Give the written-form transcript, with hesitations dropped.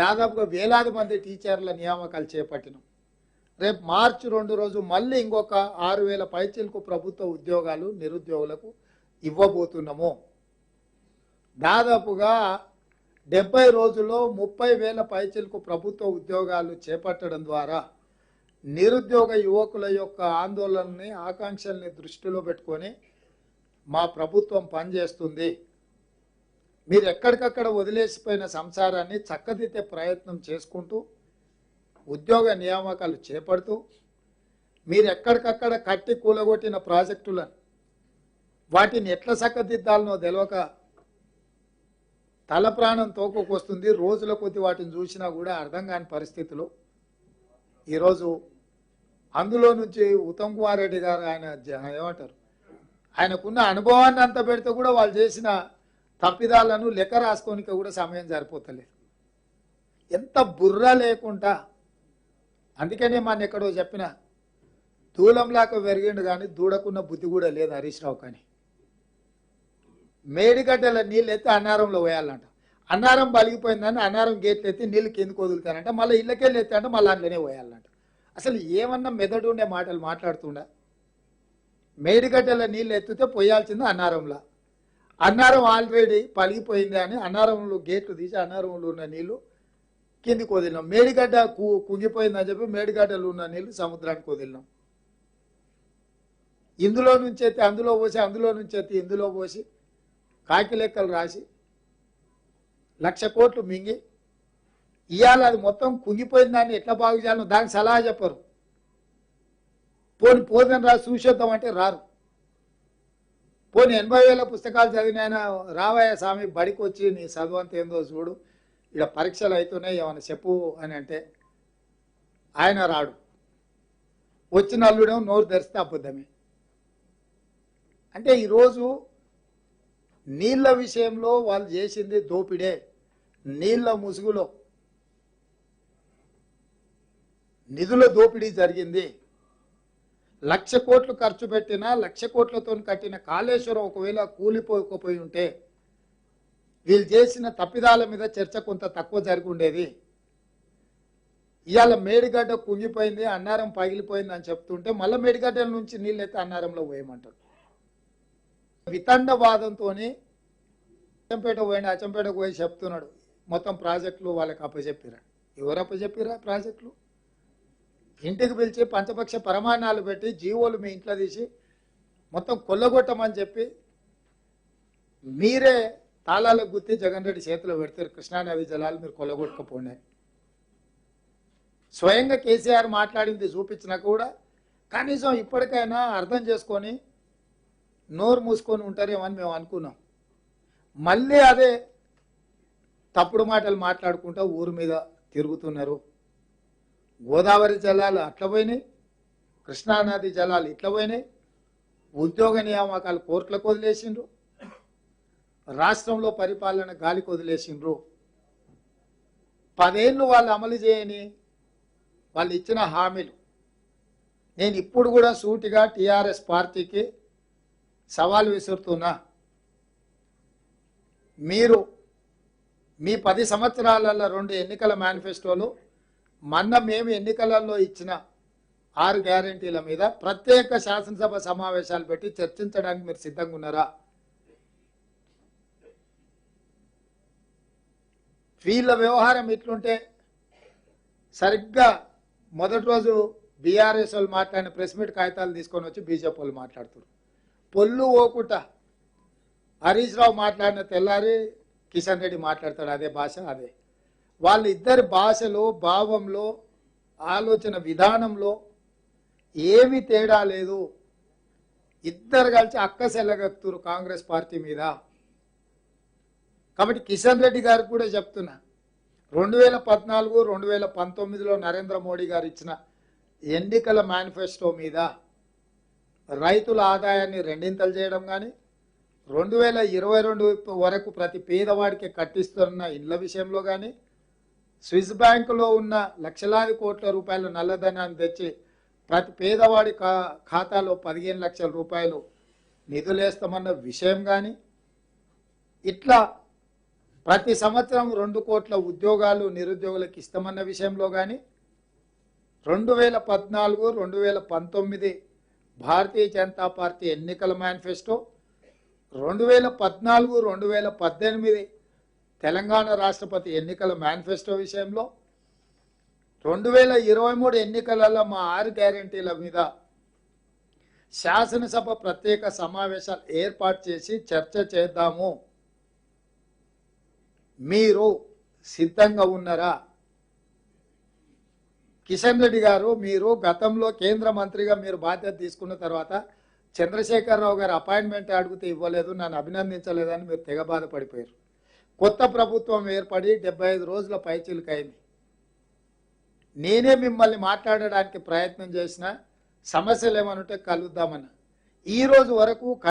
దాదాపుగా వేలాది మంది టీచర్ల నియామకాలు చేపట్టినాం. రేపు మార్చి 2 రోజు మళ్ళీ ఇంకొక 6,000 పైచిలకు ప్రభుత్వ ఉద్యోగాలు నిరుద్యోగులకు ఇవ్వబోతున్నాము. దాదాపుగా 70 రోజుల్లో 30,000 పైచిలకు ప్రభుత్వ ఉద్యోగాలు చేపట్టడం ద్వారా నిరుద్యోగ యువకుల యొక్క ఆందోళనని ఆకాంక్షల్ని దృష్టిలో పెట్టుకొని మా ప్రభుత్వం పనిచేస్తుంది. మీరు ఎక్కడికక్కడ వదిలేసిపోయిన సంసారాన్ని చక్కదిద్దే ప్రయత్నం చేసుకుంటూ ఉద్యోగ నియామకాలు చేపడుతూ మీరు ఎక్కడికక్కడ కట్టి కూలగొట్టిన ప్రాజెక్టులను వాటిని ఎట్లా చక్కదిద్దాలనో తెలియక తల ప్రాణం తోకొకొస్తుంది. రోజుల కొద్ది వాటిని చూసినా కూడా అర్థం కాని పరిస్థితులు. ఈరోజు అందులో నుంచి ఉత్తమ్ కుమార్ రెడ్డి గారు ఆయన ఏమంటారు ఆయనకున్న అనుభవాన్ని అంత పెడితే కూడా వాళ్ళు చేసిన తప్పిదాలను లెక్క రాసుకోనికి కూడా సమయం సరిపోతలేదు. ఎంత బుర్ర లేకుండా. అందుకనే మన ఎక్కడో చెప్పిన దూలంలాక పెరిగిండు కానీ దూడకున్న బుద్ధి కూడా లేదు హరీష్ రావు. కానీ మేడిగడ్డల నీళ్ళు ఎత్తి అన్నారంలో పోయాలంట. అన్నారం బలిగిపోయిందని అన్నారం గేట్లు ఎత్తి నీళ్ళు కిందకు వదులుతారంట. మళ్ళీ ఇళ్ళకెళ్ళి ఎత్తి అంటే మళ్ళీ అందులోనే పోయాలంట. అసలు ఏమన్నా మెదడు ఉండే మాటలు మాట్లాడుతుండ. మేడిగడ్డల నీళ్ళు ఎత్తితే పోయాల్సింది అన్నారంలో. అన్నారం ఆల్రెడీ పలిగిపోయింది అని అన్నారంలో గేట్లు తీసి అన్నారంలో ఉన్న నీళ్లు కిందికి వదిలినాం. మేడిగడ్డ కుంగిపోయిందని చెప్పి మేడిగడ్డలు ఉన్న నీళ్లు సముద్రానికి వదిలినాం. ఇందులో నుంచి ఎత్తి అందులో పోసి అందులో నుంచి ఎత్తి ఇందులో పోసి కాకి లెక్కలు రాసి 1,00,000 కోట్లు మింగి ఇవాళ అది మొత్తం కుంగిపోయిన దాన్ని ఎట్లా బాగు చేయాలో దానికి సలహా చెప్పరు. పోదని రాసి చూసేద్దాం అంటే రారు. 80,000 పుస్తకాలు చదివిన ఆయన రావయ్య స్వామి బడికి వచ్చి నీ చదువు అంత ఏందో చూడు, ఇక్కడ పరీక్షలు అవుతున్నాయి ఏమైనా చెప్పు అని అంటే ఆయన రాడు. వచ్చిన అల్లుడేమో నోరు తెరిస్తే అబద్ధమే. అంటే ఈరోజు నీళ్ళ విషయంలో వాళ్ళు చేసింది దోపిడే. నీళ్ళ ముసుగులో నిధుల దోపిడీ జరిగింది. 1,00,000 కోట్లు ఖర్చు పెట్టిన 1,00,000 కోట్లతో కట్టిన కాళేశ్వరం ఒకవేళ కూలిపోకపోయి ఉంటే వీళ్ళు చేసిన తప్పిదాల మీద చర్చ కొంత తక్కువ జరిగి ఉండేది. ఇవాళ మేడిగడ్డ కుంగిపోయింది అన్నారం పగిలిపోయింది అని చెప్తుంటే మళ్ళీ మేడిగడ్డల నుంచి నీళ్ళు ఎత్తి అన్నారంలో పోయమంటారు. వితండవాదంతో అచ్చంపేట పోయింది అచ్చంపేటకు పోయి చెప్తున్నాడు మొత్తం ప్రాజెక్టులు వాళ్ళకి అప్పచెప్పిరా. ఎవరు అప్పచెప్పిరా ప్రాజెక్టులు? ఇంటికి పిలిచి పంచపక్ష ప్రమాణాలు పెట్టి జీవోలు మీ ఇంట్లో తీసి మొత్తం కొల్లగొట్టమని చెప్పి మీరే తాళాలకు గుర్తి జగన్ రెడ్డి చేతిలో పెడతారు. కృష్ణానది జలాలు మీరు కొల్లగొట్టకపోండి. స్వయంగా కేసీఆర్ మాట్లాడింది చూపించినా కూడా కనీసం ఇప్పటికైనా అర్థం చేసుకొని నోరు మూసుకొని ఉంటారేమో అని మేము అనుకున్నాం. మళ్ళీ అదే తప్పుడు మాటలు మాట్లాడుకుంటూ ఊరు మీద తిరుగుతున్నారు. గోదావరి జలాలు అట్లా పోయినాయి, కృష్ణానది జలాలు ఇట్లా పోయినాయి, ఉద్యోగ నియామకాలు కోర్టులకు వదిలేసిండ్రు, రాష్ట్రంలో పరిపాలన గాలికి వదిలేసిండ్రు. 10 ఏళ్ళు వాళ్ళు అమలు చేయని వాళ్ళు ఇచ్చిన హామీలు. నేను ఇప్పుడు కూడా సూటిగా టీఆర్ఎస్ పార్టీకి సవాల్ విసురుతున్నా. మీరు మీ 10 సంవత్సరాలలో 2 ఎన్నికల మేనిఫెస్టోలు మొన్న మేము ఎన్నికలలో ఇచ్చిన 6 గ్యారెంటీల మీద ప్రత్యేక శాసనసభ సమావేశాలు పెట్టి చర్చించడానికి మీరు సిద్ధంగా ఉన్నారా? వీళ్ళ వ్యవహారం ఇట్లుంటే సరిగ్గా మొదటి రోజు బీఆర్ఎస్ వాళ్ళు మాట్లాడిన ప్రెస్ మీట్ కాగితాలు తీసుకొని వచ్చి బీజేపీ వాళ్ళు మాట్లాడుతున్నారు. పొల్లు ఓకుట హరీష్ రావు మాట్లాడిన తెల్లారి కిషన్ రెడ్డి మాట్లాడతాడు అదే భాష. అదే వాళ్ళ ఇద్దరి భాషలో భావంలో ఆలోచన విధానంలో ఏమీ తేడా లేదు. ఇద్దరు కలిసి అక్కసెల్లగత్తురు కాంగ్రెస్ పార్టీ మీద. కాబట్టి కిషన్ రెడ్డి గారికి కూడా చెప్తున్నా 2014, 2019లో నరేంద్ర మోడీ గారు ఇచ్చిన ఎన్నికల మేనిఫెస్టో మీద రైతుల ఆదాయాన్ని 2 చేయడం కానీ 2022 వరకు ప్రతి పేదవాడికి కట్టిస్తున్న ఇళ్ల విషయంలో కానీ స్విస్ బ్యాంకులో ఉన్న లక్షలాది కోట్ల రూపాయల నల్లధనాన్ని తెచ్చి ప్రతి పేదవాడి ఖాతాలో 15 లక్షల రూపాయలు నిధులేస్తామన్న విషయం కానీ ఇట్లా ప్రతి సంవత్సరం 2 కోట్ల ఉద్యోగాలు నిరుద్యోగులకు ఇస్తామన్న విషయంలో కానీ 2014 2019 భారతీయ జనతా పార్టీ ఎన్నికల మేనిఫెస్టో 2014 2018 తెలంగాణ రాష్ట్రపతి ఎన్నికల మేనిఫెస్టో విషయంలో 2023 ఎన్నికలలో మా 6 గ్యారెంటీల మీద శాసనసభ ప్రత్యేక సమావేశాలు ఏర్పాటు చేసి చర్చ చేద్దాము, మీరు సిద్ధంగా ఉన్నారా? కిషన్ రెడ్డి గారు, మీరు గతంలో కేంద్ర మంత్రిగా మీరు బాధ్యత తీసుకున్న తర్వాత చంద్రశేఖరరావు గారు అపాయింట్మెంట్ అడిగితే ఇవ్వలేదు, నన్ను అభినందించలేదని మీరు తెగ బాధపడిపోయారు. కొత్త ప్రభుత్వం ఏర్పడి 75 రోజుల పైచిలుకైంది. నేనే మిమ్మల్ని మాట్లాడడానికి ప్రయత్నం చేసిన, సమస్యలు ఏమనుంటే కలుద్దామన్న. ఈ రోజు వరకు